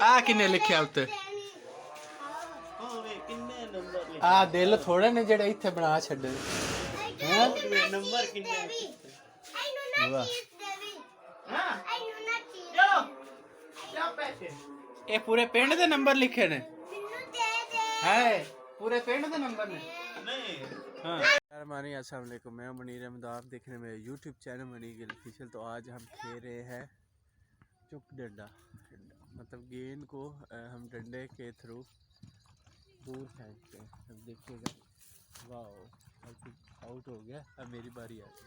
आ किन्ने लिखिया उत्ते आ दिल थोड़े ने जेड़े इत्थे बना छड्डे हैं नंबर किन्ने वाह ये पूरे पिंड दे नंबर लिखे ने है पूरे पिंड दे नंबर ने नहीं हाँ हमारे अस्सलाम वालेकुम मैं मनीर अहमद आप देख रहे हैं मेरे यूट्यूब चैनल मनीर ऑफिशियल। तो आज हम खेल रहे हैं चुक डंडा मतलब गेंद को हम डंडे के थ्रू दूर फेंकते हैं। अब देखिएगा वाह आउट हो गया। अब मेरी बारी आ गई।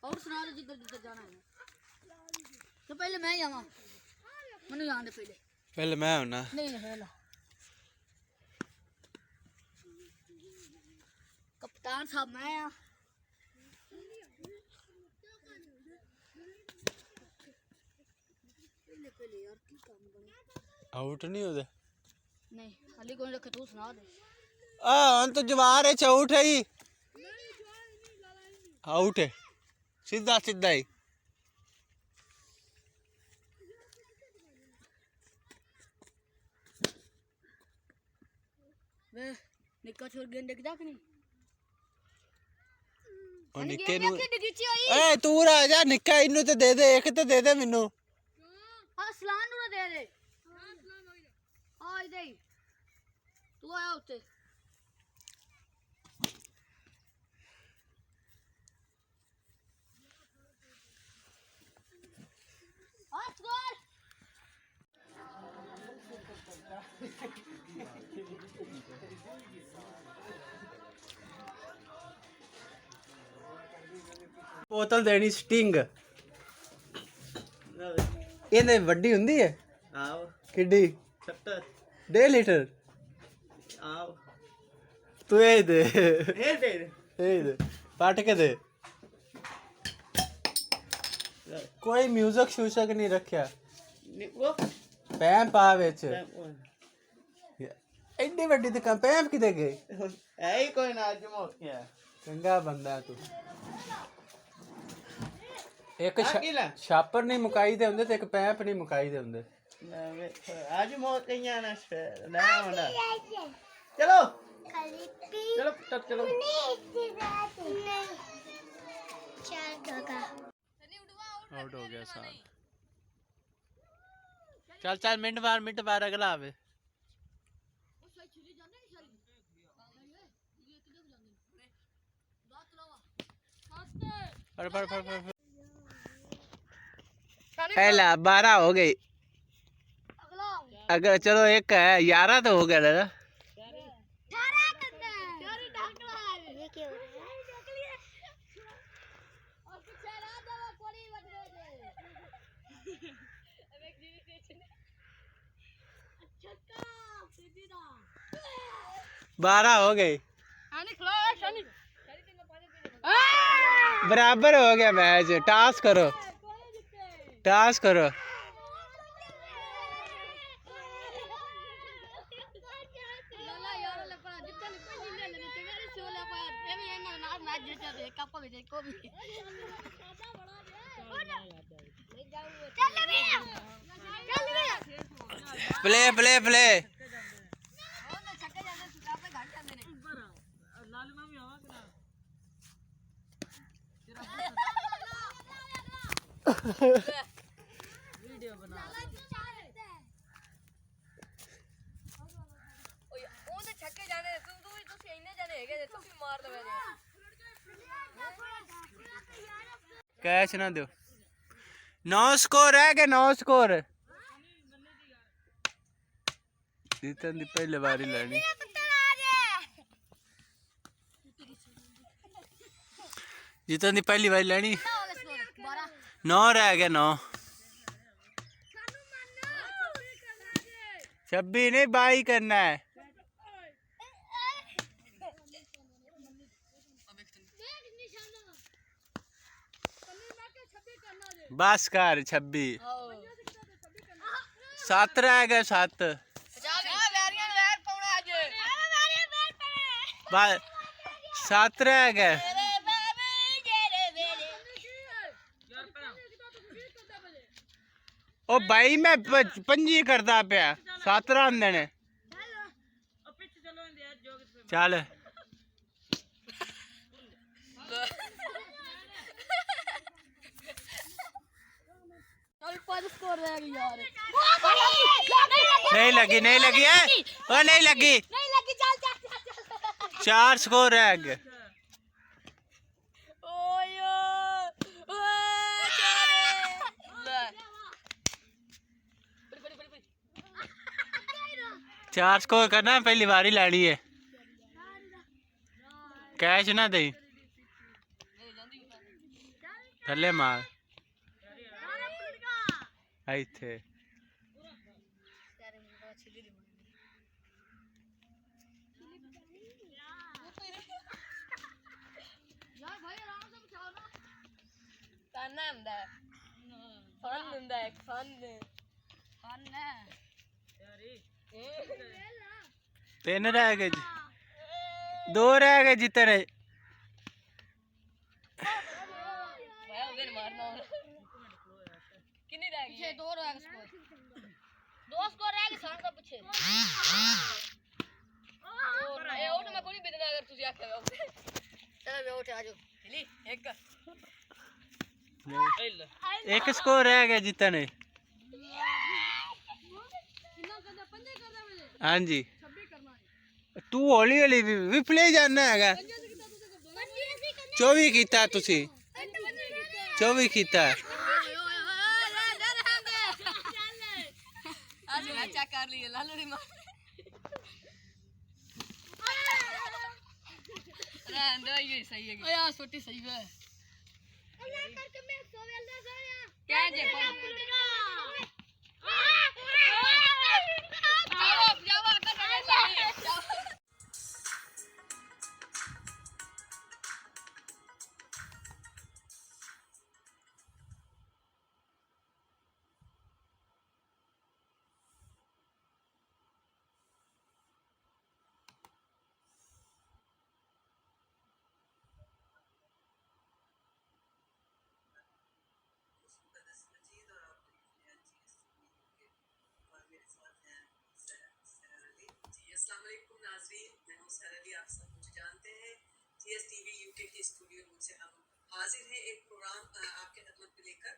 और सुना दो जिधर जिधर जाना है। तो पहले मैं जाऊँ मनु जान दे पहले मैं हूं ना नहीं पहले कप्तान साहब मैं आ पहले यार की काम बने आउट नहीं होते नहीं अली कौन रखे तू सुना दे हम तो जवार है आउट है ही आउट है सीधा सीधा ही वे निक्का छोर गेंद देख जा कि नहीं और निक्के नु ए तू राजा निक्का इनु ते दे दे एक ते दे दे मेनू हां सलाम नु दे दे हां सलाम हो गया आ इधर तू आया उते बोतल देनी स्टिंग ਇਹਨੇ ਵੱਡੀ ਹੁੰਦੀ ਹੈ ਆਓ ਕਿੱਡੀ 70 1.5 ਲੀਟਰ ਆਓ ਤੂੰ ਇਹ ਦੇ ਪਾਟ ਕੇ ਦੇ ਕੋਈ ਮਿਊਜ਼ਿਕ ਸ਼ੂਸ਼ਕ ਨਹੀਂ ਰੱਖਿਆ ਪੈਮ ਪਾ ਵਿੱਚ ਐਡੀ ਵੱਡੀ ਦੁਕਾਨ ਪੈਮ ਕਿਤੇ ਗਈ ਐ ਹੀ ਕੋਈ ਨਾ ਅੱਜ ਮੋਕਿਆ ਚੰਗਾ ਬੰਦਾ ਤੂੰ एक छापर नहीं मुकाई दे हुंदे ते एक पैप नहीं मुकाई दे हुंदे आज मौत कहीं आना ना होना चलो चलो तब चलो आउट हो गया साथ चल चल मिनट बार अगला आवे फड़ पहला 12 हो गई अगर चलो एक है 11 तो हो गया ना बारह हो गई बराबर हो गया मैच टास्क करो टास्क करो प्ले प्ले प्ले वीडियो बना ओए ओंदे छक्के जाने तू इन्ने जाने हैगे तू भी मार लवे कैच ना दो 9 स्कोर है के 9 स्कोर जीतन दी पहले बारी लेनी जीतन दी पहली बारी लेनी 9 रह गया 9 26 नहीं 22 करना है बस कर 26 7 रह गए 7 बस 7 रह गए ओ भाई मैं पंजी करता पिया 7 रन देने चल नहीं लगी है ओ नहीं लगी 4 स्कोर रह गए चार स्कोर करना पहली बारी लैनी है कैच ना दे थले मार इथे तीन रह गए जी 2 रह गए जितने एक स्कोर रह गया जितने हाँ जी तू हौली हौली विफले जाना है 24 कीता तुसी 24 कीता सही है नाज़रीन, मैं हूं सहर अली, आप सब कुछ जानते हैं। TSTV यूके के स्टूडियो से हम हाजिर हैं एक प्रोग्राम आपके खिदमत में लेकर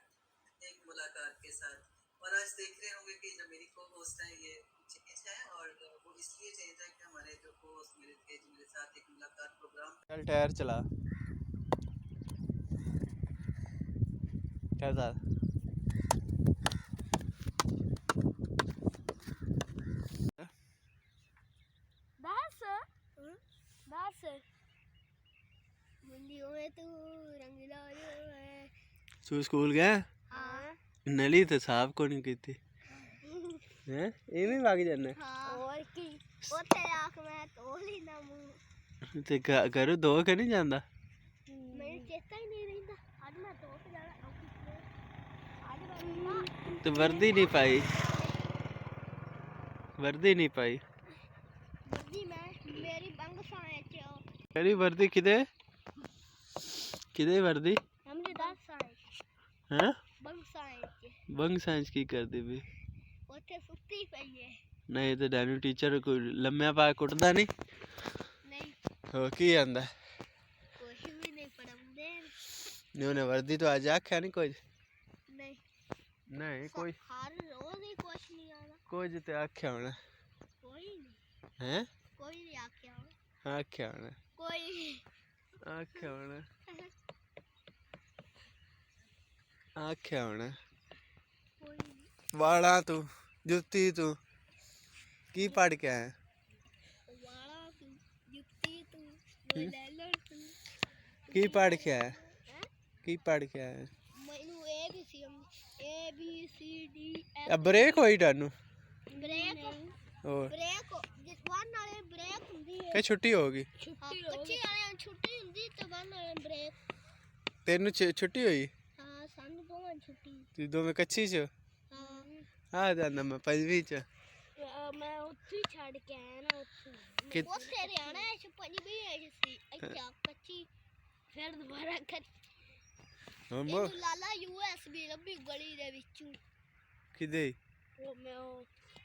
एक मुलाकात के साथ। और आज देख रहे होंगे कि जो मेरी को होस्ट हैं ये चिकित्स है और वो इसलिए चाहिए था कि हमारे जो को होस्ट मेरे थे मेरे साथ एक मुलाकात प्रोग्राम चल टायर चला कैसा तू स्कूल गया नली तो साफ को नहीं की थी हैं इवें भाग जाना और की ओथे आख मैं तो ही ना मुंह ते करो दो के नहीं जांदा मैं चेता ही नहीं रहंदा आज मैं तो जाना आज मैं तो वर्दी नहीं पाई वर्दी मैं मेरी बंग साए च तेरी वर्दी किदे वर्दी हमने 10 साए हैं बंग साए साइंस की कर दी भी ओथे सुत्ती पई है नहीं तो डैनू टीचर को लम्या पा कुटदा नहीं नहीं हो की आंदा कुछ भी नहीं पढ़ाਉਂਦੇ ने वर्दी तो आज आख्या नहीं कोई नहीं कोई हर रोज ही कुछ नहीं आना कोई तो आख्या होना कोई नहीं हैं कोई नहीं आख्या आख्या होना कोई आख्या होना आख्या होना कोई वाला तू जुत्ती तू की पढ़ के आया वाला तू जुत्ती तू ले लो तू की पढ़ के आया की पढ़ के आया मैनू A B C D break होई डानू ब्रेक और ब्रेक जिस वन वाले ब्रेक हुंदी है के छुट्टी होगी छुट्टी वाले छुट्टी हुंदी तो वन वाले ब्रेक तेनू छुट्टी हुई हां सानू दोवां छुट्टी तू दो में कच्ची च हां आ जाना मैं पंजवीं च मैं ਉੱਥੇ ਛੱਡ ਕੇ ਆਇਆ ਨਾ ਉੱਥੇ ਉੱਥੇ ਰਹਿਣਾ ਹੈ ਪੰਜਵੀਂ ਹੈ ਸੀ ਅੱਛਾ ਕੱਚੀ ਫਿਰ ਦੁਬਾਰਾ ਕੱਚੀ हम ਇਹਨੂੰ ਲਾਲਾ USB ਲੱਭੀ ਗਲੀ ਦੇ ਵਿੱਚੋਂ ਕਿਦੇ ਉਹ ਮੈਂ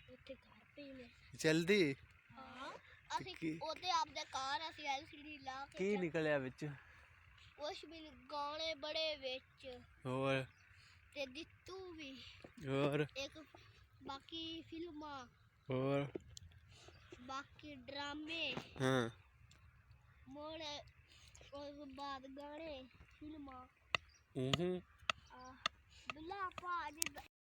ਉੱਥੇ ਘਰ ਪਈ ਨੇ ਜਲਦੀ ਹਾਂ ਕੀ- ਅਸੀਂ ਉਹਦੇ ਆਪਦੇ ਕਾਰ ਅਸੀਂ LCD ਲਾ ਕੀ ਕੇ ਨਿਕਲਿਆ ਵਿੱਚ ਕੁਛ ਵੀ ਨੀ, ਗਾਣੇ ਬੜੇ ਵਿੱਚ ਹੋਰ ਤੇ ਦਿੱਤੂ ਵੀ ਹੋਰ ਇੱਕ ਬਾਕੀ ਫਿਲਮਾਂ ਹੋਰ ਬਾਕੀ ਡਰਾਮੇ ਹਾਂ ਮੋੜ ਉਸ ਤੋਂ ਬਾਅਦ ਗਾਣੇ ਫਿਲਮਾਂ ਹੂੰ ਦੁੱਲਾ ਭਾਜੀ